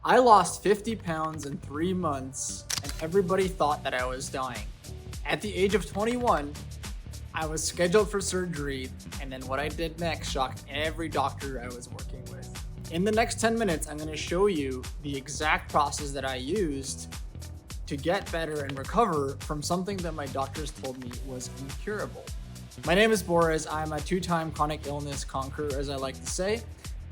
I lost 50 pounds in 3 months, and everybody thought that I was dying. At the age of 21, I was scheduled for surgery, and then what I did next shocked every doctor I was working with. In the next 10 minutes, I'm going to show you the exact process that I used to get better and recover from something that my doctors told me was incurable. My name is Boris. I'm a two-time chronic illness conqueror, as I like to say.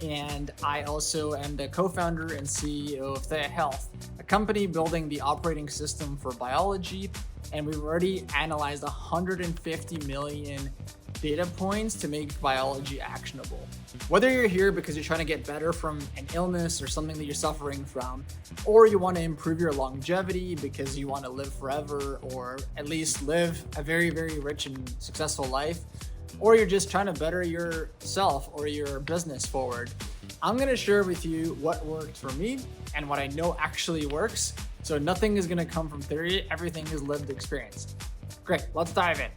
And I also am the co-founder and CEO of Thea Health, a company building the operating system for biology. And we've already analyzed 150 million data points to make biology actionable. Whether you're here because you're trying to get better from an illness or something that you're suffering from, or you want to improve your longevity because you want to live forever, or at least live a very, very rich and successful life, or you're just trying to better yourself or your business forward, I'm going to share with you what worked for me and what I know actually works. So nothing is going to come from theory, everything is lived experience. Great, let's dive in.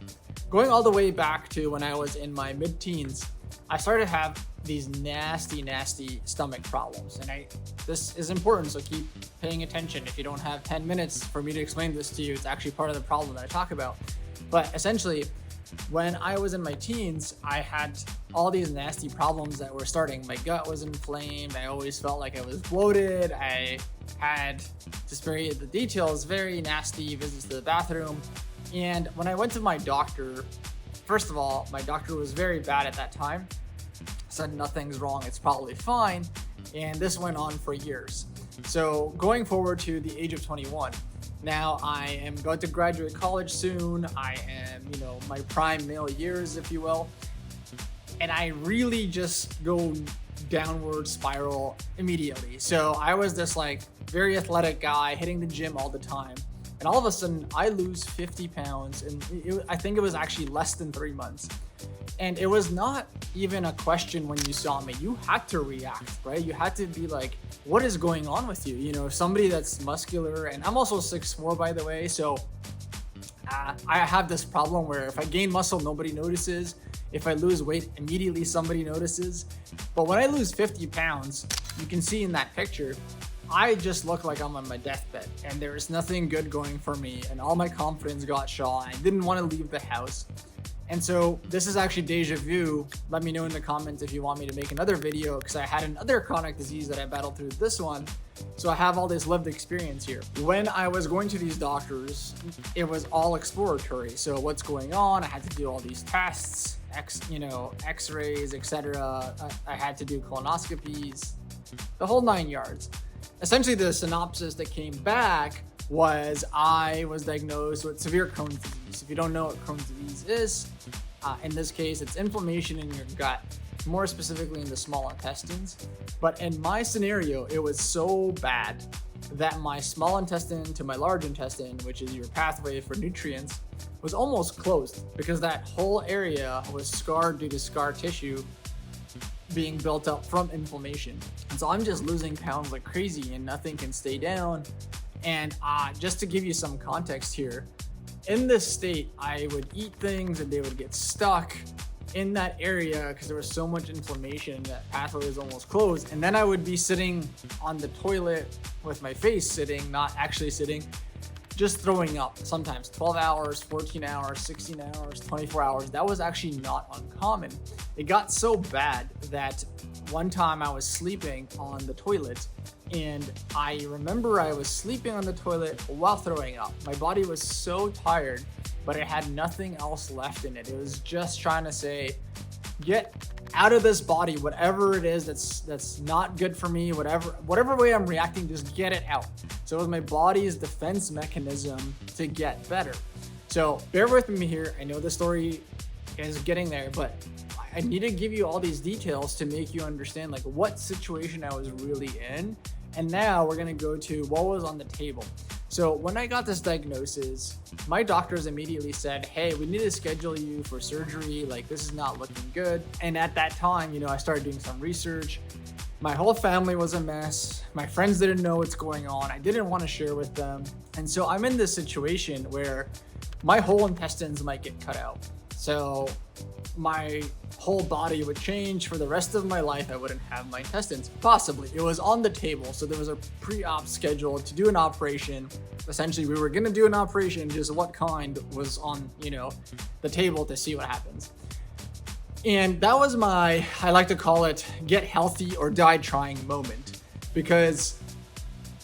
Going all the way back to when I was in my mid-teens, I started to have these nasty stomach problems. And this is important, so keep paying attention. If you don't have 10 minutes for me to explain this to you, it's actually part of the problem that I talk about. But essentially, when I was in my teens, I had all these nasty problems that were starting. My gut was inflamed. I always felt like I was bloated. I had, to spare you the details, very nasty visits to the bathroom. And when I went to my doctor, first of all, my doctor was very bad at that time. Said nothing's wrong, it's probably fine. And this went on for years. So going forward to the age of 21, now I am going to graduate college soon. I am, my prime male years, if you will. And I really just go downward spiral immediately. So I was this very athletic guy hitting the gym all the time. And all of a sudden I lose 50 pounds and I think it was actually less than 3 months. And it was not even a question when you saw me. You had to react, right? You had to be like, what is going on with you? Somebody that's muscular, and I'm also 6'4", by the way. So I have this problem where if I gain muscle, nobody notices. If I lose weight, immediately somebody notices. But when I lose 50 pounds, you can see in that picture, I just look like I'm on my deathbed and there is nothing good going for me and all my confidence got shot. I didn't want to leave the house. And so this is actually deja vu. Let me know in the comments if you want me to make another video, because I had another chronic disease that I battled through this one. So I have all this lived experience here. When I was going to these doctors, it was all exploratory. So what's going on? I had to do all these tests, x-rays, etc. I had to do colonoscopies, the whole 9 yards. Essentially, the synopsis that came back was I was diagnosed with severe Crohn's disease. If you don't know what Crohn's disease is, in this case, it's inflammation in your gut, more specifically in the small intestines. But in my scenario, it was so bad that my small intestine to my large intestine, which is your pathway for nutrients, was almost closed because that whole area was scarred due to scar tissue being built up from inflammation. And so I'm just losing pounds like crazy and nothing can stay down. And just to give you some context here, in this state, I would eat things and they would get stuck in that area because there was so much inflammation that pathway was almost closed. And then I would be sitting on the toilet with my face sitting, not actually sitting, just throwing up, sometimes 12 hours, 14 hours, 16 hours, 24 hours. That was actually not uncommon. It got so bad that one time I was sleeping on the toilet, and I remember I was sleeping on the toilet while throwing up. My body was so tired, but it had nothing else left in it. It was just trying to say, get out of this body, whatever it is that's not good for me, whatever way I'm reacting, just get it out. So it was my body's defense mechanism to get better. So bear with me here. I know the story is getting there, but I need to give you all these details to make you understand what situation I was really in. And now we're gonna go to what was on the table. So when I got this diagnosis, my doctors immediately said, hey, we need to schedule you for surgery. This is not looking good. And at that time, I started doing some research. My whole family was a mess. My friends didn't know what's going on. I didn't want to share with them. And so I'm in this situation where my whole intestines might get cut out. So my whole body would change for the rest of my life. I wouldn't have my intestines. Possibly. It was on the table. So there was a pre-op schedule to do an operation. Essentially, we were going to do an operation, just what kind was on, the table to see what happens. And that was my, I like to call it, get healthy or die trying moment. Because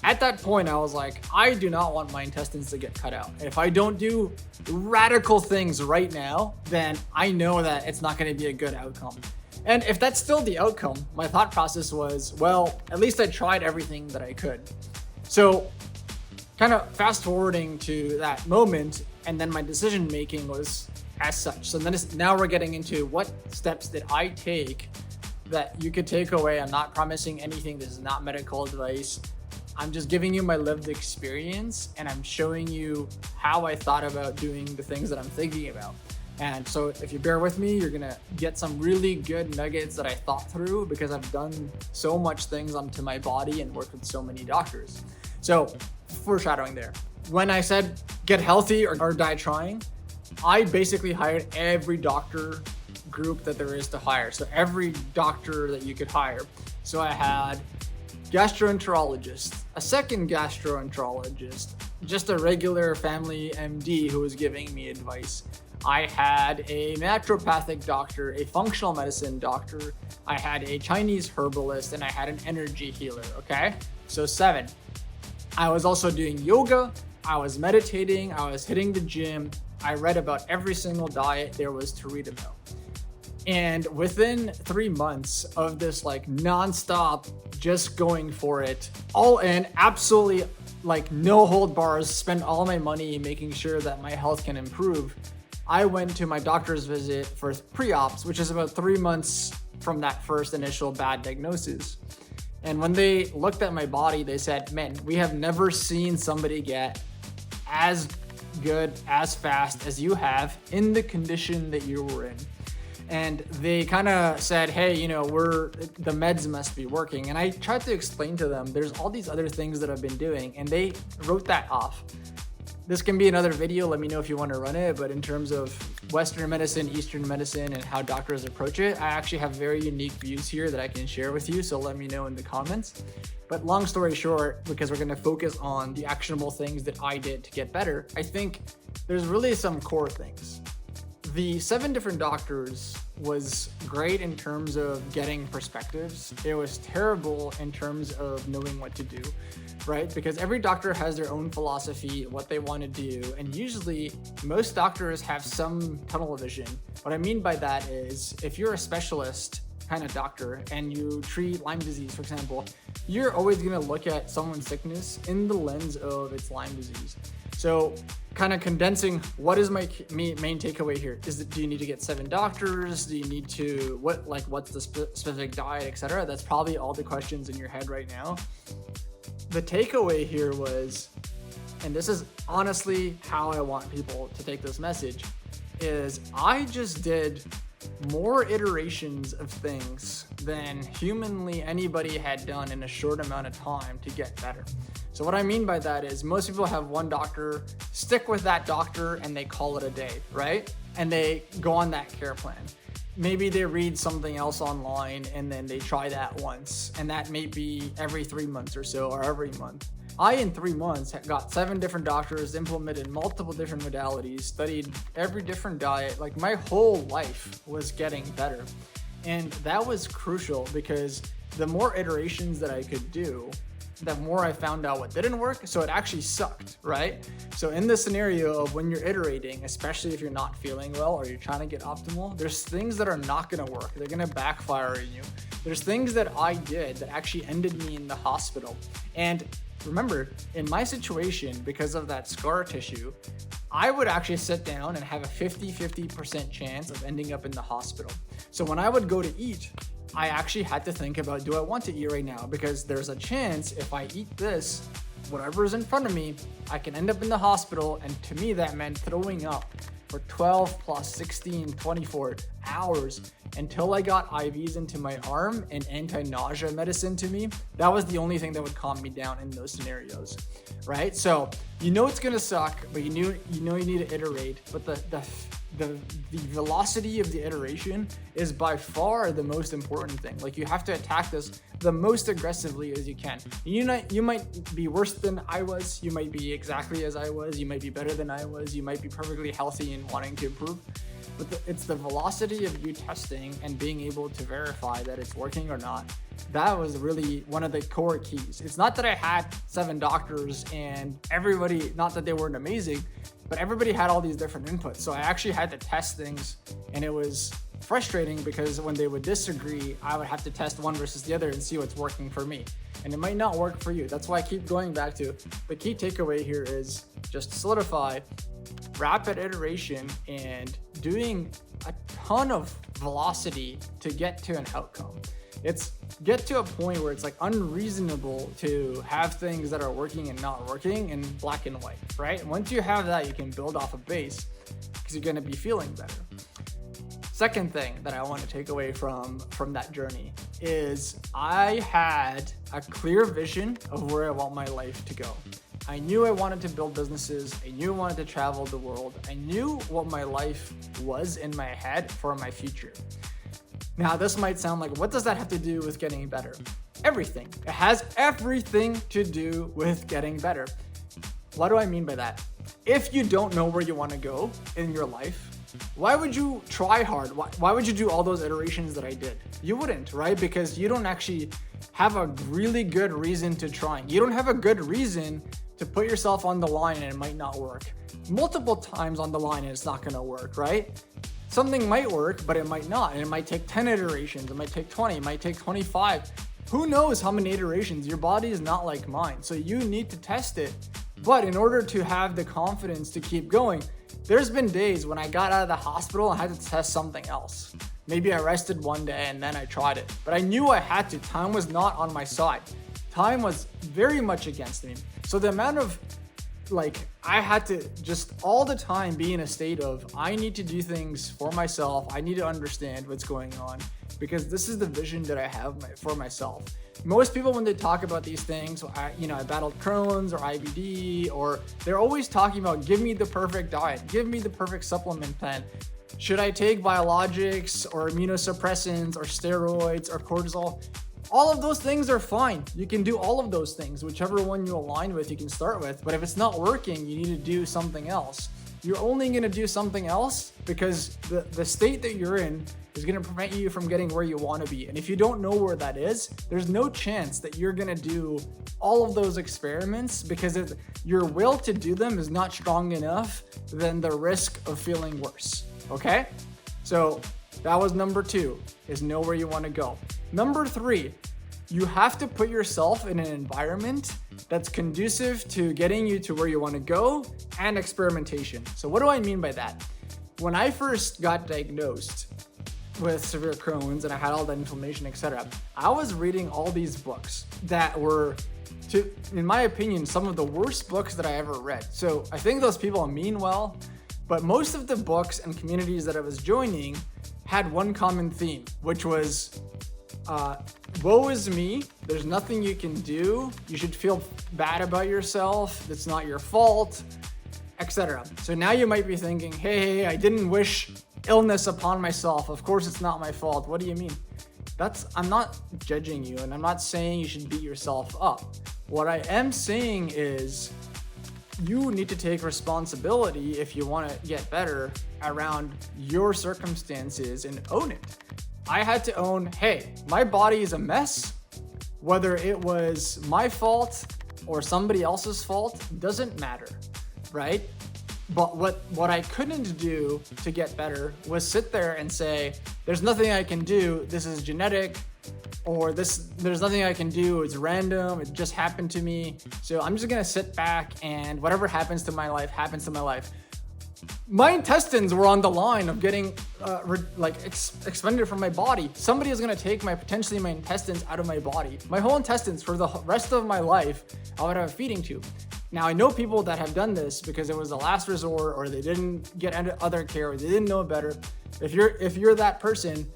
at that point, I was like, I do not want my intestines to get cut out. If I don't do radical things right now, then I know that it's not going to be a good outcome. And if that's still the outcome, my thought process was, well, at least I tried everything that I could. So kind of fast forwarding to that moment, and then my decision making was as such. So then now we're getting into what steps did I take that you could take away. I'm not promising anything. This is not medical advice. I'm just giving you my lived experience, and I'm showing you how I thought about doing the things that I'm thinking about. And so if you bear with me, you're gonna get some really good nuggets that I thought through, because I've done so much things onto my body and worked with so many doctors. So foreshadowing there. When I said get healthy or die trying, I basically hired every doctor group that there is to hire. So every doctor that you could hire. So I had gastroenterologist, a second gastroenterologist, just a regular family MD who was giving me advice. I had a naturopathic doctor, a functional medicine doctor, I had a Chinese herbalist, and I had an energy healer, okay? So 7. I was also doing yoga, I was meditating, I was hitting the gym, I read about every single diet there was to read about. And within 3 months of this nonstop, just going for it, all in, absolutely no hold bars, spend all my money making sure that my health can improve, I went to my doctor's visit for pre-ops, which is about 3 months from that first initial bad diagnosis. And when they looked at my body, they said, man, we have never seen somebody get as good, as fast as you have in the condition that you were in. And they kind of said, hey, the meds must be working. And I tried to explain to them, there's all these other things that I've been doing, and they wrote that off. This can be another video, let me know if you want to run it, but in terms of Western medicine, Eastern medicine, and how doctors approach it, I actually have very unique views here that I can share with you, so let me know in the comments. But long story short, because we're going to focus on the actionable things that I did to get better, I think there's really some core things. The 7 different doctors was great in terms of getting perspectives. It was terrible in terms of knowing what to do, right? Because every doctor has their own philosophy, what they want to do. And usually most doctors have some tunnel vision. What I mean by that is if you're a specialist kind of doctor and you treat Lyme disease, for example, you're always going to look at someone's sickness in the lens of its Lyme disease. So kind of condensing, what is my main takeaway here? Do you need to get 7 doctors? Do you need to, what's the specific diet, etc.? That's probably all the questions in your head right now. The takeaway here was, and this is honestly how I want people to take this message, is I just did more iterations of things than humanly anybody had done in a short amount of time to get better. So what I mean by that is most people have one doctor, stick with that doctor, and they call it a day, right? And they go on that care plan. Maybe they read something else online and then they try that once, and that may be every 3 months or so, or every month. I, in 3 months, got 7 different doctors, implemented multiple different modalities, studied every different diet. My whole life was getting better. And that was crucial because the more iterations that I could do, the more I found out what didn't work. So it actually sucked, right? So in the scenario of when you're iterating, especially if you're not feeling well or you're trying to get optimal, there's things that are not going to work. They're going to backfire on you. There's things that I did that actually ended me in the hospital. And remember, in my situation, because of that scar tissue, I would actually sit down and have a 50% chance of ending up in the hospital. So when I would go to eat, I actually had to think about, do I want to eat right now? Because there's a chance if I eat this, whatever is in front of me, I can end up in the hospital. And to me, that meant throwing up for 12 plus 16, 24 hours until I got IVs into my arm and anti-nausea medicine to me. That was the only thing that would calm me down in those scenarios, right? So it's gonna suck, but you need to iterate. But the velocity of the iteration is by far the most important thing. Like, you have to attack this the most aggressively as you can. You might be worse than I was, you might be exactly as I was, you might be better than I was, you might be perfectly healthy and wanting to improve. But it's the velocity of you testing and being able to verify that it's working or not. That was really one of the core keys. It's not that I had 7 doctors and everybody, not that they weren't amazing, but everybody had all these different inputs. So I actually had to test things, and it was frustrating because when they would disagree, I would have to test one versus the other and see what's working for me. And it might not work for you. That's why I keep going back to the key takeaway here is just solidify rapid iteration and doing a ton of velocity to get to an outcome. It's get to a point where it's like unreasonable to have things that are working and not working in black and white, right? And once you have that, you can build off a base because you're going to be feeling better. Second thing that I want to take away from that journey is I had a clear vision of where I want my life to go. I knew I wanted to build businesses. I knew I wanted to travel the world. I knew what my life was in my head for my future. Now, this might sound like, what does that have to do with getting better? Everything. It has everything to do with getting better. What do I mean by that? If you don't know where you want to go in your life, why would you try hard? Why would you do all those iterations that I did? You wouldn't, right? Because you don't actually have a really good reason to try. You don't have a good reason to put yourself on the line and it might not work. Multiple times on the line and it's not going to work, right? Something might work, but it might not. And it might take 10 iterations. It might take 20. It might take 25. Who knows how many iterations? Your body is not like mine. So you need to test it. But in order to have the confidence to keep going, there's been days when I got out of the hospital and had to test something else. Maybe I rested one day and then I tried it. But I knew I had to. Time was not on my side. Time was very much against me. So the amount of I had to just all the time be in a state of, I need to do things for myself. I need to understand what's going on because this is the vision that I have for myself. Most people, when they talk about these things, I battled Crohn's or IBD, or they're always talking about, give me the perfect diet, give me the perfect supplement plan. Should I take biologics or immunosuppressants or steroids or cortisol? All of those things are fine. You can do all of those things. Whichever one you align with, you can start with. But if it's not working, you need to do something else. You're only going to do something else because the state that you're in is going to prevent you from getting where you want to be. And if you don't know where that is, there's no chance that you're going to do all of those experiments because your will to do them is not strong enough than the risk of feeling worse. Okay? So that was number 2, is know where you want to go. Number 3, you have to put yourself in an environment that's conducive to getting you to where you want to go and experimentation. So what do I mean by that? When I first got diagnosed with severe Crohn's and I had all that inflammation, etc., I was reading all these books that were, in my opinion, some of the worst books that I ever read. So I think those people mean well, but most of the books and communities that I was joining had one common theme, which was, woe is me, there's nothing you can do, you should feel bad about yourself, it's not your fault, etc. So now you might be thinking, hey, I didn't wish illness upon myself, of course it's not my fault. What do you mean? I'm not judging you, and I'm not saying you should beat yourself up. What I am saying is you need to take responsibility if you want to get better around your circumstances and own it. I had to own, hey, my body is a mess. Whether it was my fault or somebody else's fault, doesn't matter, right? But what I couldn't do to get better was sit there and say, there's nothing I can do, this is genetic, or there's nothing I can do, it's random, it just happened to me, so I'm just gonna sit back and whatever happens to my life, happens to my life. My intestines were on the line of getting expended from my body. Somebody is going to take potentially my intestines out of my body. My whole intestines for the rest of my life, I would have a feeding tube. Now, I know people that have done this because it was the last resort, or they didn't get other care, or they didn't know better. If you're that person,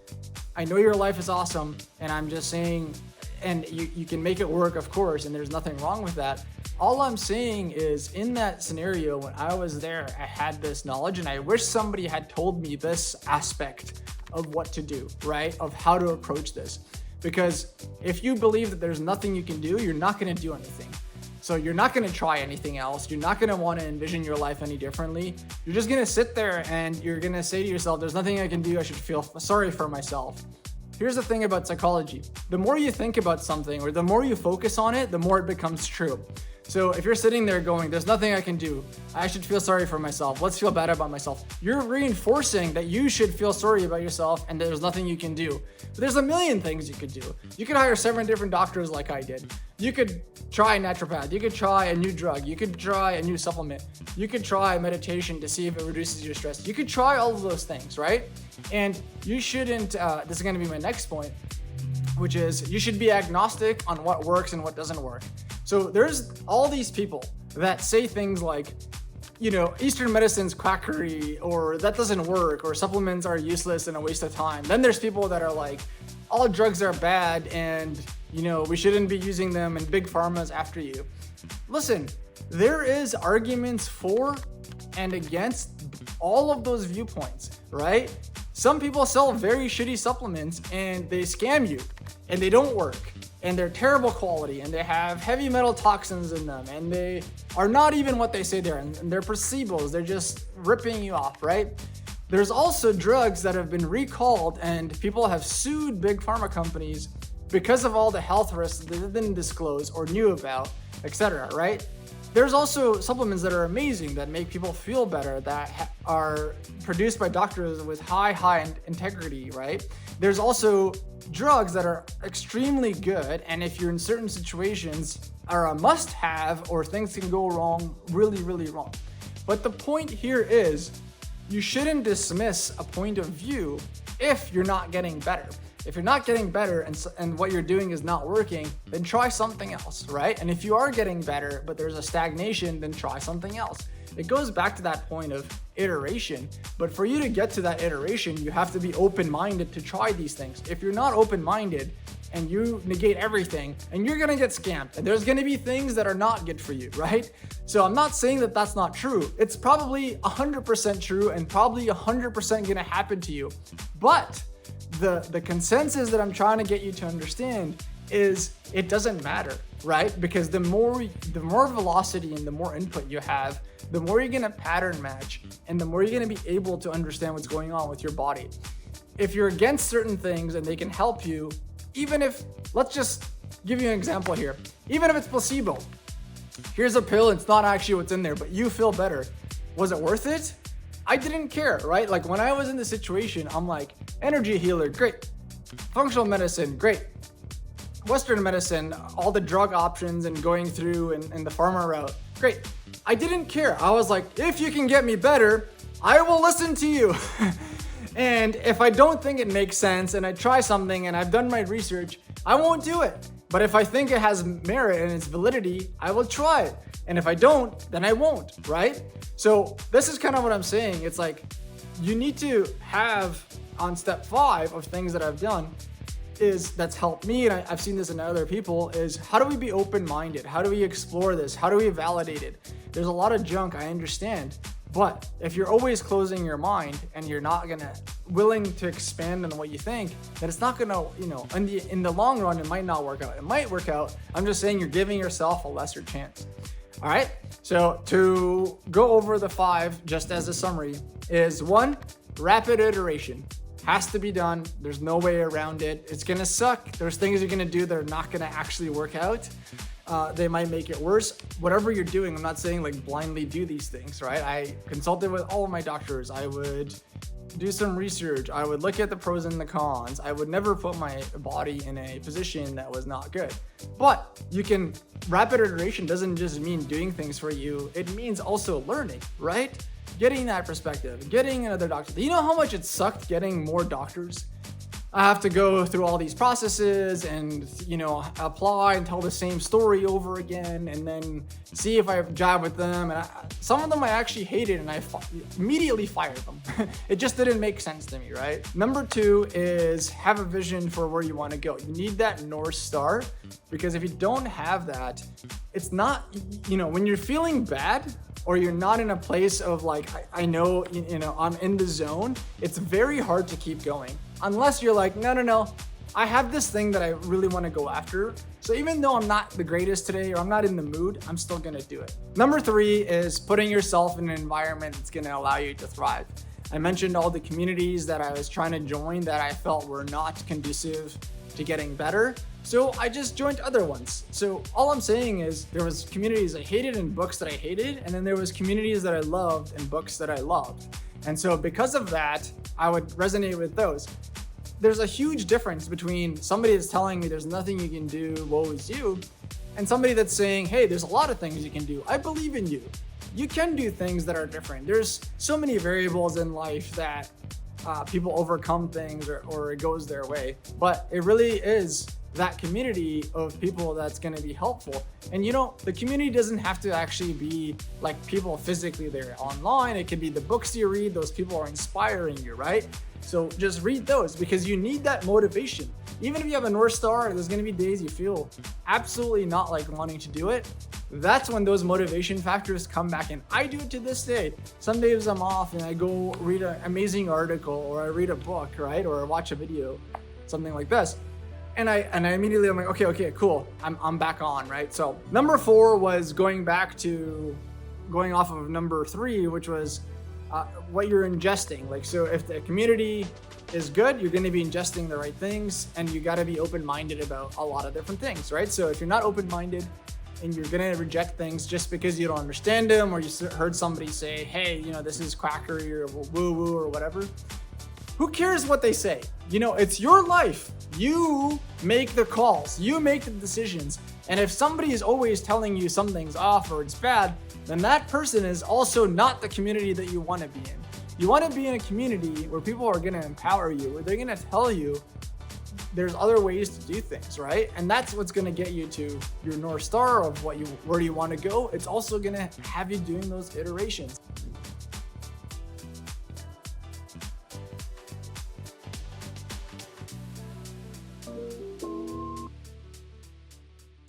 I know your life is awesome, and I'm just saying, and you can make it work, of course, and there's nothing wrong with that. all I'm saying is, in that scenario, when I was there, I had this knowledge, and I wish somebody had told me this aspect of what to do, right? Of how to approach this. Because if you believe that there's nothing you can do, you're not going to do anything. So you're not going to try anything else. You're not going to want to envision your life any differently. You're just going to sit there and you're going to say to yourself, there's nothing I can do. I should feel sorry for myself. Here's the thing about psychology. The more you think about something, or the more you focus on it, the more it becomes true. So if you're sitting there going, there's nothing I can do, I should feel sorry for myself, let's feel bad about myself, you're reinforcing that you should feel sorry about yourself and there's nothing you can do. But there's a million things you could do. You could hire 7 different doctors like I did. You could try a naturopath. You could try a new drug. You could try a new supplement. You could try meditation to see if it reduces your stress. You could try all of those things, right? And you shouldn't, this is going to be my next point, which is you should be agnostic on what works and what doesn't work. So there's all these people that say things like, Eastern medicine's quackery, or that doesn't work, or supplements are useless and a waste of time. Then there's people that are like, all drugs are bad and, we shouldn't be using them, and big pharma's after you. Listen, there is arguments for and against all of those viewpoints, right? Some people sell very shitty supplements and they scam you and they don't work. And they're terrible quality, and they have heavy metal toxins in them, and they are not even what they say they are, and they're placebos. They're just ripping you off, right? There's also drugs that have been recalled, and people have sued big pharma companies because of all the health risks they didn't disclose or knew about, etc., right? There's also supplements that are amazing, that make people feel better, that are produced by doctors with high integrity, right? There's also drugs that are extremely good, and if you're in certain situations are a must-have, or things can go wrong, really, really wrong. But the point here is, you shouldn't dismiss a point of view if you're not getting better. If you're not getting better and what you're doing is not working, then try something else, right? And if you are getting better, but there's a stagnation, then try something else. It goes back to that point of iteration. But for you to get to that iteration, you have to be open-minded to try these things. If you're not open-minded and you negate everything, and you're gonna get scammed, and there's gonna be things that are not good for you, right? So I'm not saying that that's not true. It's probably 100% true and probably 100% gonna happen to you. But the consensus that I'm trying to get you to understand is it doesn't matter, right? Because the more velocity and the more input you have, the more you're gonna pattern match, and the more you're gonna be able to understand what's going on with your body. If you're against certain things and they can help you, even if, let's just give you an example here, even if it's placebo, here's a pill, it's not actually what's in there, but you feel better. Was it worth it? I didn't care, right? Like when I was in the situation, I'm like, energy healer, great. Functional medicine, great. Western medicine, all the drug options and going through and the pharma route, great. I didn't care. I was like, if you can get me better, I will listen to you. And if I don't think it makes sense and I try something and I've done my research, I won't do it. But if I think it has merit and its validity, I will try it. And if I don't, then I won't, right? So this is kind of what I'm saying. It's like, you need to have, on step 5 of things that I've done, that's helped me, and I've seen this in other people, is how do we be open-minded? How do we explore this? How do we validate it? There's a lot of junk, I understand. But if you're always closing your mind and you're not willing to expand on what you think, then it's not gonna, in the long run, it might not work out. It might work out. I'm just saying you're giving yourself a lesser chance. All right. So to go over the 5, just as a summary, is 1, rapid iteration. Has to be done. There's no way around it. It's gonna suck. There's things you're gonna do that are not gonna actually work out. They might make it worse. Whatever you're doing, I'm not saying like blindly do these things, right? I consulted with all of my doctors. I would do some research. I would look at the pros and the cons. I would never put my body in a position that was not good. But rapid iteration doesn't just mean doing things for you. It means also learning, right? Getting that perspective, getting another doctor. You know how much it sucked getting more doctors? I have to go through all these processes and, apply and tell the same story over again and then see if I jive with them. And some of them I actually hated and I immediately fired them. It just didn't make sense to me, right? Number 2 is have a vision for where you want to go. You need that North Star, because if you don't have that, it's not, when you're feeling bad, or you're not in a place of like, I know, I'm in the zone, it's very hard to keep going. Unless you're like, no, I have this thing that I really want to go after. So even though I'm not the greatest today or I'm not in the mood, I'm still going to do it. Number 3 is putting yourself in an environment that's going to allow you to thrive. I mentioned all the communities that I was trying to join that I felt were not conducive to getting better. So I just joined other ones. So all I'm saying is there was communities I hated and books that I hated, and then there was communities that I loved and books that I loved. And so because of that, I would resonate with those. There's a huge difference between somebody that's telling me there's nothing you can do, woe is you, and somebody that's saying, hey, there's a lot of things you can do. I believe in you. You can do things that are different. There's so many variables in life that people overcome things or it goes their way. But it really is that community of people that's going to be helpful. And the community doesn't have to actually be like people physically there online. It could be the books you read. Those people are inspiring you, right? So just read those, because you need that motivation. Even if you have a North Star, there's going to be days you feel absolutely not like wanting to do it. That's when those motivation factors come back in. I do it to this day. Some days I'm off and I go read an amazing article, or I read a book, right? Or I watch a video, something like this. And I immediately, I'm like, okay, cool. I'm back on, right? So number 4 was going off of number 3, which was what you're ingesting. Like, so if the community is good, you're going to be ingesting the right things, and you got to be open-minded about a lot of different things, right? So if you're not open-minded and you're going to reject things just because you don't understand them, or you heard somebody say, hey, this is quackery or woo-woo or whatever, who cares what they say? It's your life. You make the calls. You make the decisions. And if somebody is always telling you something's off or it's bad, then that person is also not the community that you want to be in. You want to be in a community where people are going to empower you, where they're going to tell you there's other ways to do things, right? And that's what's going to get you to your North Star of where do you want to go. It's also going to have you doing those iterations.